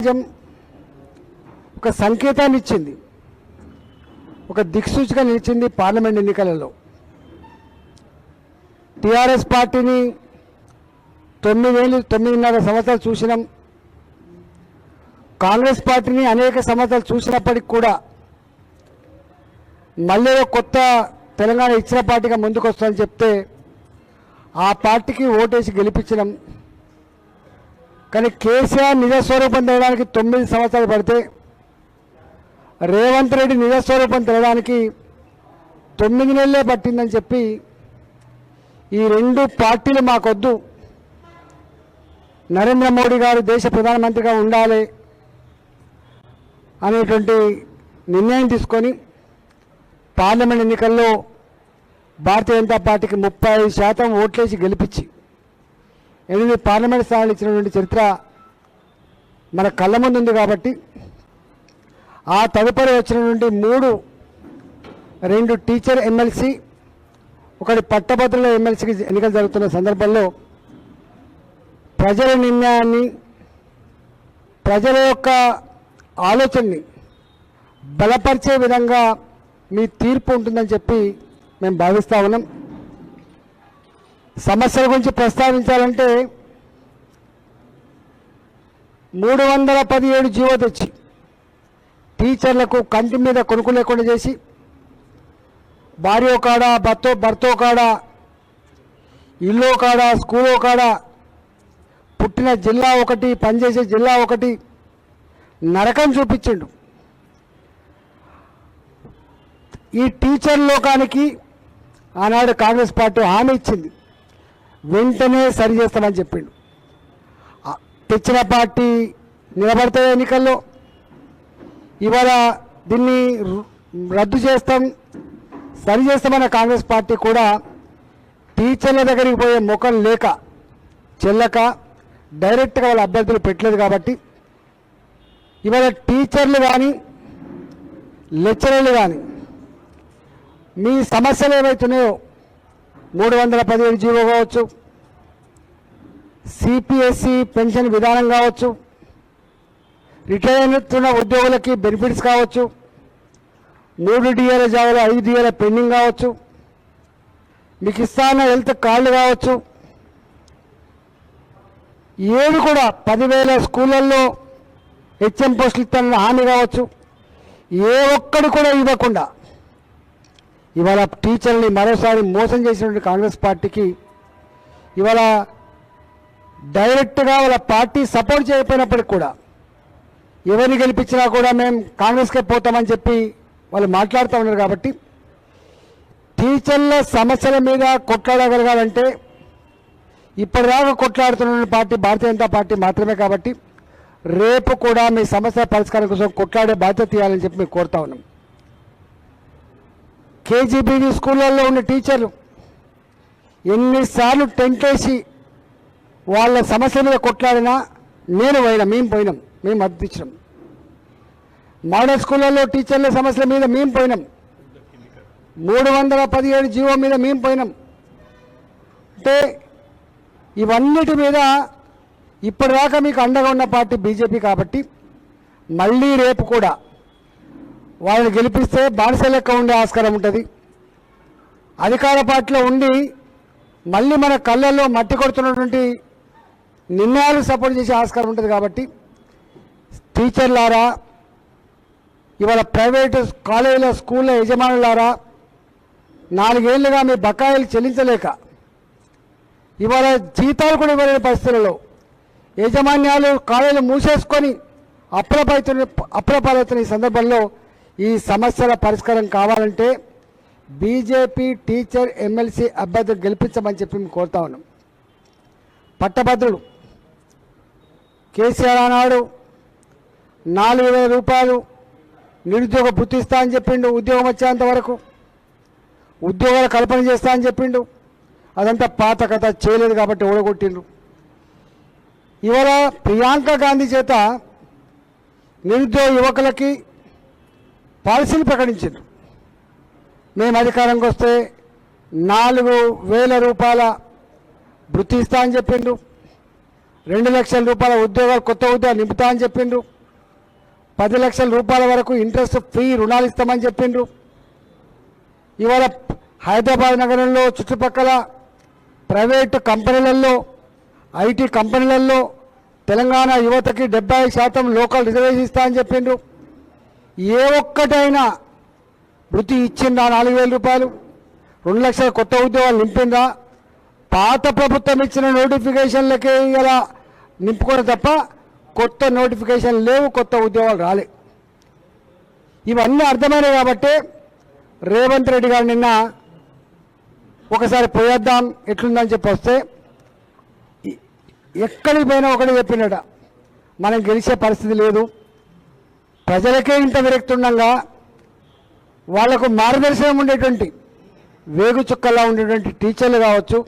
ఒక సంకేతాన్ని ఇచ్చింది, ఒక దిక్సూచిగా నిలిచింది పార్లమెంట్ ఎన్నికలలో. టీఆర్ఎస్ పార్టీని 9.5 సంవత్సరాలు చూసినాం. కాంగ్రెస్ పార్టీని అనేక సంవత్సరాలు చూసినప్పటికి కూడా మళ్ళీ కొత్త తెలంగాణ ఇచ్చిన పార్టీగా ముందుకు వస్తుందని చెప్తే ఆ పార్టీకి ఓటేసి గెలిపించినాం. కానీ కేసీఆర్ నిజస్వరూపం తెలడానికి 9 సంవత్సరాలు పడితే రేవంత్ రెడ్డి నిజస్వరూపం తెలడానికి 9 నెలలే పట్టిందని చెప్పి ఈ రెండు పార్టీలు మాకొద్దు, నరేంద్ర మోడీ గారు దేశ ప్రధానమంత్రిగా ఉండాలి అనేటువంటి నిర్ణయం తీసుకొని పార్లమెంట్ ఎన్నికల్లో భారతీయ జనతా పార్టీకి 35% ఓట్లేసి గెలిపించి 8 పార్లమెంట్ స్థానాలు ఇచ్చినటువంటి చరిత్ర మన కళ్ళ ముందు ఉంది. కాబట్టి ఆ తదుపరి వచ్చినటువంటి 2 టీచర్ ఎమ్మెల్సీ, ఒకటి పట్టభద్రుల ఎమ్మెల్సీకి ఎన్నికలు జరుగుతున్న సందర్భంలో ప్రజల నిర్ణయాన్ని, ప్రజల యొక్క ఆలోచనని బలపరిచే విధంగా మీ తీర్పు ఉంటుందని చెప్పి మేము భావిస్తూ ఉన్నాం. సమస్యల గురించి ప్రస్తావించాలంటే 317 జీవో తెచ్చి టీచర్లకు కంటి మీద కొనుక్కు లేకుండా చేసి, భార్యో కాడ భర్తో కాడ, ఇల్లో కాడ, స్కూలో కాడ, పుట్టిన జిల్లా ఒకటి, పనిచేసే జిల్లా ఒకటి, నరకం చూపించిండు. ఈ టీచర్ లోకానికి ఆనాడు కాంగ్రెస్ పార్టీ హామీ ఇచ్చింది, వెంటనే సరి చేస్తామని చెప్పిండు. తెచ్చిన పార్టీ నిలబడితే ఎన్నికల్లో ఇవాళ దీన్ని రద్దు చేస్తాం, సరి చేస్తామన్న కాంగ్రెస్ పార్టీ కూడా టీచర్ల దగ్గరికి పోయే ముఖం లేక చెల్లక డైరెక్ట్గా వాళ్ళ అభ్యర్థులు పెట్టలేదు. కాబట్టి ఇవాళ టీచర్లు కానీ లెక్చరర్లు కానీ మీ సమస్యలు ఏవైతున్నాయో 317 జీవో కావచ్చు, సిపిఎస్సి పెన్షన్ విధానం కావచ్చు, రిటైర్ అవుతున్న ఉద్యోగులకి బెనిఫిట్స్ కావచ్చు, 3 డిఏల జాగాలో 5 డిఏల పెండింగ్ కావచ్చు, మీకు ఇస్తాన్న హెల్త్ కార్డులు కావచ్చు, ఏవి కూడా 10,000 స్కూళ్ళల్లో హెచ్ఎం పోస్టులు ఇస్తానన్న హామీ కావచ్చు, ఏ ఒక్కడు కూడా ఇవ్వకుండా ఇవాళ టీచర్ని మరోసారి మోసం చేసినటువంటి కాంగ్రెస్ పార్టీకి ఇవాళ డైరెక్ట్గా వాళ్ళ పార్టీ సపోర్ట్ చేయకపోయినప్పటికి కూడా ఎవరిని గెలిపించినా కూడా మేము కాంగ్రెస్కే పోతామని చెప్పి వాళ్ళు మాట్లాడుతూ ఉన్నారు. కాబట్టి టీచర్ల సమస్యల మీద కొట్లాడగలగాలంటే ఇప్పటిదాకా కొట్లాడుతున్న పార్టీ భారతీయ జనతా పార్టీ మాత్రమే. కాబట్టి రేపు కూడా మీ సమస్యల పరిష్కారం కోసం కొట్లాడే బాధ్యత తీయాలని చెప్పి మేము కోరుతా ఉన్నాం. కేజీబీవీ స్కూళ్ళల్లో ఉన్న టీచర్లు ఎన్నిసార్లు టెంట్ వేసి వాళ్ళ సమస్యల మీద కొట్లాడినా మేము పోయినాం, మేము మద్దతు ఇచ్చినాం. మోడల్ స్కూళ్ళల్లో టీచర్ల సమస్యల మీద మేము పోయినాం, 317 జీవో మీద మేము పోయినాం. అంటే ఇవన్నిటి మీద ఇప్పటిదాకా మీకు అండగా ఉన్న పార్టీ బీజేపీ. కాబట్టి మళ్ళీ రేపు కూడా వాళ్ళని గెలిపిస్తే బానిస లెక్క ఉండే ఆస్కారం ఉంటుంది. అధికార పార్టీలో ఉండి మళ్ళీ మన కళ్ళల్లో మట్టి కొడుతున్నటువంటి నిర్ణయాలు సపోర్ట్ చేసే ఆస్కారం ఉంటుంది. కాబట్టి టీచర్లారా, ఇవాళ ప్రైవేటు కాలేజీల స్కూళ్ళ యజమానులారా, 4 ఏళ్లుగా మీ బకాయిలు చెల్లించలేక ఇవాళ జీతాలు కూడా ఇవ్వలేని పరిస్థితులలో యాజమాన్యాలు కాలేజీలు మూసేసుకొని అప్రపాలవుతున్న ఈ సందర్భంలో ఈ సమస్యల పరిష్కారం కావాలంటే బీజేపీ టీచర్ ఎమ్మెల్సీ అభ్యర్థులు గెలిపించమని చెప్పి మేము కోరుతా ఉన్నాం. పట్టభద్రులు కేసీఆర్ ఆనాడు 4,000 రూపాయలు నిరుద్యోగ భృతి ఇస్తా అని చెప్పిండు, ఉద్యోగం వచ్చేంత వరకు ఉద్యోగాల కల్పన చేస్తా అని చెప్పిండు. అదంతా పాత కథ, చేయలేదు కాబట్టి ఓడగొట్టిండ్రు. ఇవాళ ప్రియాంక గాంధీ చేత నిరుద్యోగ యువకులకి పాలసీలు ప్రకటించారు. మేము అధికారంకి వస్తే 4,000 రూపాయల భృతి ఇస్తా అని చెప్పిండు, 2 లక్షల రూపాయల ఉద్యోగాలు కొత్త ఉద్యోగాలు నింపుతా అని చెప్పిండ్రు. 10 లక్షల రూపాయల వరకు ఇంట్రెస్ట్ ఫ్రీ రుణాలు ఇస్తామని చెప్పిండ్రు. ఇవాళ హైదరాబాద్ నగరంలో చుట్టుపక్కల ప్రైవేటు కంపెనీలలో ఐటీ కంపెనీలలో తెలంగాణ యువతకి 70% లోకల్ రిజర్వేషన్ ఇస్తా అని చెప్పిండ్రు. ఏ ఒక్కటైనా వృత్తి ఇచ్చిందా? 4,000 రూపాయలు 2 లక్షల కొత్త ఉద్యోగాలు నింపిందా? పాత ప్రభుత్వం ఇచ్చిన నోటిఫికేషన్లకే ఇలా నింపుకోవడం తప్ప కొత్త నోటిఫికేషన్ లేవు, కొత్త ఉద్యోగాలు రాలే. ఇవన్నీ అర్థమైనవి కాబట్టి రేవంత్ రెడ్డి గారు నిన్న ఒకసారి పోయేద్దాం ఎట్లుందని చెప్పి వస్తే ఎక్కడికి పోయినా ఒకటి చెప్పినట, మనం గెలిచే పరిస్థితి లేదు, ప్రజలకే ఇంత విరక్తి ఉండగా వాళ్లకు మార్గదర్శనం ఉండేటువంటి వేగు చుక్కలా ఉండేటువంటి టీచర్లు కావచ్చు,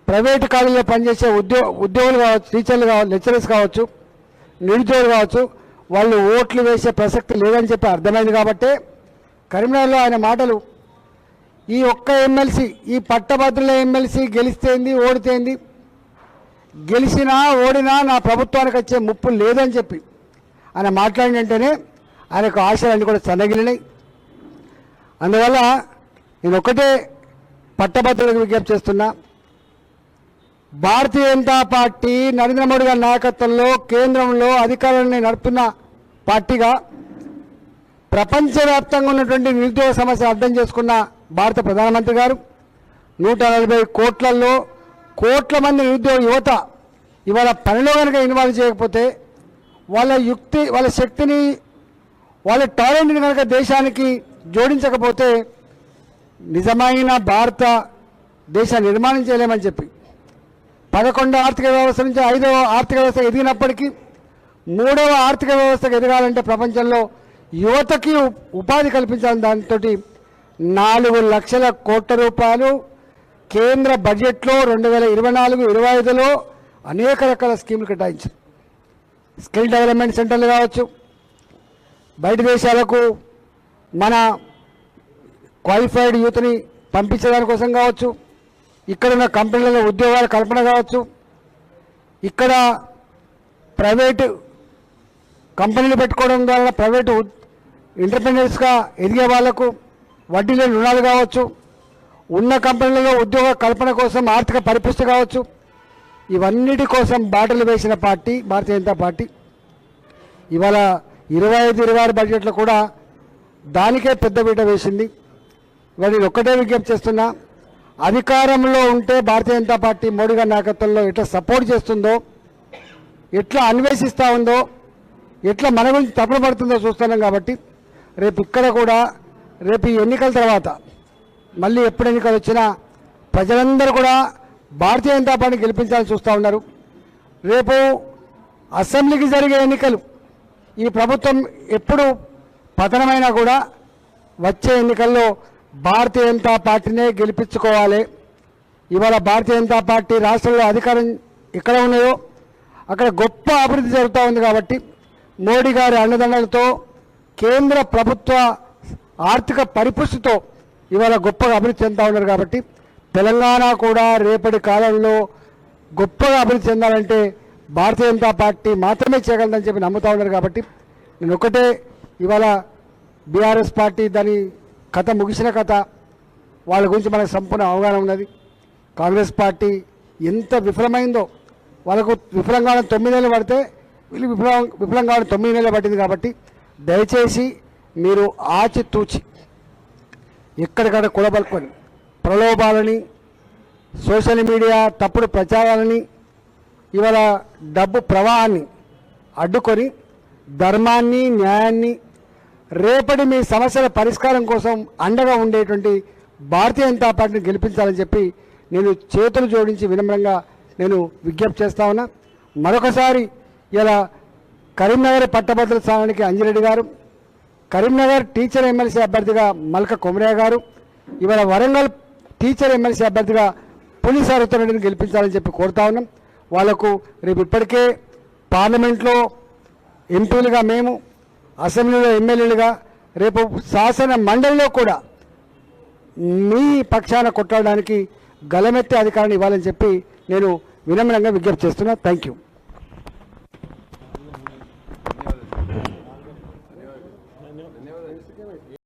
ప్రైవేటు కాలేజీలో పనిచేసే ఉద్యోగులు కావచ్చు, టీచర్లు కావచ్చు, లెక్చరర్స్ కావచ్చు, నిరుద్యోగులు కావచ్చు, వాళ్ళు ఓట్లు వేసే ప్రసక్తి లేదని చెప్పి అర్థమైంది. కాబట్టి కరీంనగర్లో ఆయన మాటలు, ఈ ఒక్క ఎమ్మెల్సీ, ఈ పట్టభద్రుల ఎమ్మెల్సీ గెలిస్తేంది ఓడితేంది, గెలిచినా ఓడినా నా ప్రభుత్వానికి వచ్చే ముప్పు లేదని చెప్పి ఆయన మాట్లాడినంటేనే ఆయనకు ఆశలన్నీ కూడా సన్నగిలినాయి. అందువల్ల నేను ఒకటే పట్టభద్రులకు విజ్ఞప్తి చేస్తున్నా, భారతీయ జనతా పార్టీ నరేంద్ర మోడీ గారి నాయకత్వంలో కేంద్రంలో అధికారాన్ని నడుపుతున్న పార్టీగా ప్రపంచవ్యాప్తంగా ఉన్నటువంటి నిరుద్యోగ సమస్య అర్థం చేసుకున్న భారత ప్రధానమంత్రి గారు 140 కోట్ల మంది నిరుద్యోగ యువత ఇవాళ పనిలో కనుక ఇన్వాల్వ్ చేయకపోతే వాళ్ళ యుక్తి, వాళ్ళ శక్తిని, వాళ్ళ టాలెంట్ని కనుక దేశానికి జోడించకపోతే నిజమైన భారత దేశ నిర్మాణం చేయలేమని చెప్పి 11వ ఆర్థిక వ్యవస్థ నుంచి 5వ ఆర్థిక వ్యవస్థ ఎదిగినప్పటికీ 3వ ఆర్థిక వ్యవస్థకు ఎదగాలంటే ప్రపంచంలో యువతకి ఉపాధి కల్పించాలని దానితో 4 లక్షల కోట్ల రూపాయలు కేంద్ర బడ్జెట్లో 2024-25లో అనేక రకాల స్కీములు కేటాయించారు. స్కిల్ డెవలప్మెంట్ సెంటర్లు కావచ్చు, బయట దేశాలకు మన క్వాలిఫైడ్ యూత్ని పంపించడానికి కోసం కావచ్చు, ఇక్కడ ఉన్న కంపెనీలలో ఉద్యోగాల కల్పన కావచ్చు, ఇక్కడ ప్రైవేటు కంపెనీలు పెట్టుకోవడం ద్వారా ప్రైవేటు ఎంటర్ప్రెన్యూర్స్గా ఎదిగే వాళ్లకు వడ్డీ లేని రుణాలు కావచ్చు, ఉన్న కంపెనీలలో ఉద్యోగ కల్పన కోసం ఆర్థిక పరిపుష్టి కావచ్చు, ఇవన్నిటి కోసం బాటలు వేసిన పార్టీ భారతీయ జనతా పార్టీ. ఇవాళ 25-26 బడ్జెట్లో కూడా దానికే పెద్దపీట వేసింది. ఇవాళ నేను ఒక్కటే విజ్ఞప్తి చేస్తున్నా, అధికారంలో ఉంటే భారతీయ జనతా పార్టీ మోడీ గారి నాయకత్వంలో ఎట్లా సపోర్ట్ చేస్తుందో, ఎట్లా అన్వేషిస్తూ ఉందో, ఎట్లా మన గురించి తప్పులు పడుతుందో చూస్తున్నాం. కాబట్టి రేపు ఇక్కడ కూడా రేపు ఈ ఎన్నికల తర్వాత మళ్ళీ ఎప్పుడు ఎన్నికలు వచ్చినా ప్రజలందరూ కూడా భారతీయ జనతా పార్టీ గెలిపించాలని చూస్తూ ఉన్నారు. రేపు అసెంబ్లీకి జరిగే ఎన్నికలు ఈ ప్రభుత్వం ఎప్పుడు పతనమైనా కూడా వచ్చే ఎన్నికల్లో భారతీయ జనతా పార్టీనే గెలిపించుకోవాలి. ఇవాళ భారతీయ జనతా పార్టీ రాష్ట్రంలో అధికారం ఎక్కడ ఉన్నాయో అక్కడ గొప్ప అభివృద్ధి జరుగుతూ ఉంది. కాబట్టి మోడీ గారి అండదండలతో కేంద్ర ప్రభుత్వ ఆర్థిక పరిపుష్టితో ఇవాళ గొప్పగా అభివృద్ధి చెందుతూ ఉన్నారు. కాబట్టి తెలంగాణ కూడా రేపటి కాలంలో గొప్పగా అభివృద్ధి చెందాలంటే భారతీయ జనతా పార్టీ మాత్రమే చేయగలదని చెప్పి నమ్ముతూ ఉన్నారు. కాబట్టి నేను ఒకటే, ఇవాళ బీఆర్ఎస్ పార్టీ దాని కథ ముగిసిన కథ, వాళ్ళ గురించి మనకు సంపూర్ణ అవగాహన ఉన్నది. కాంగ్రెస్ పార్టీ ఎంత విఫలమైందో, వాళ్ళకు విఫలం కావడం 9 నెలలు పడితే వీళ్ళు విఫలం కావడం 9 నెలలు పట్టింది. కాబట్టి దయచేసి మీరు ఆచితూచి ఎక్కడికక్కడ కూడబలుకొని ప్రలోభాలని, సోషల్ మీడియా తప్పుడు ప్రచారాలని, ఇవాళ డబ్బు ప్రవాహాన్ని అడ్డుకొని ధర్మాన్ని, న్యాయాన్ని, రేపటి మీ సమస్యల పరిష్కారం కోసం అండగా ఉండేటువంటి భారతీయ జనతా పార్టీని గెలిపించాలని చెప్పి నేను చేతులు జోడించి వినమ్రంగా నేను విజ్ఞప్తి చేస్తా ఉన్నా. మరొకసారి ఇలా కరీంనగర్ పట్టభద్రుల స్థానానికి అంజిరెడ్డి గారు, కరీంనగర్ టీచర్ ఎమ్మెల్సీ అభ్యర్థిగా మల్క కొమరయ్య గారు, ఇవాళ వరంగల్ టీచర్ ఎమ్మెల్సీ అభ్యర్థిగా పులి సారథిని గెలిపించాలని చెప్పి కోరుతా ఉన్నాం. వాళ్లకు రేపు ఇప్పటికే పార్లమెంట్లో ఎంపీలుగా మేము, అసెంబ్లీలో ఎమ్మెల్యేలుగా, రేపు శాసన మండలిలో కూడా మీ పక్షాన కొట్టడానికి గలమెత్తే అధికారాన్ని ఇవ్వాలని చెప్పి నేను వినమ్రంగా విజ్ఞప్తి చేస్తున్నా. Thank you. సార్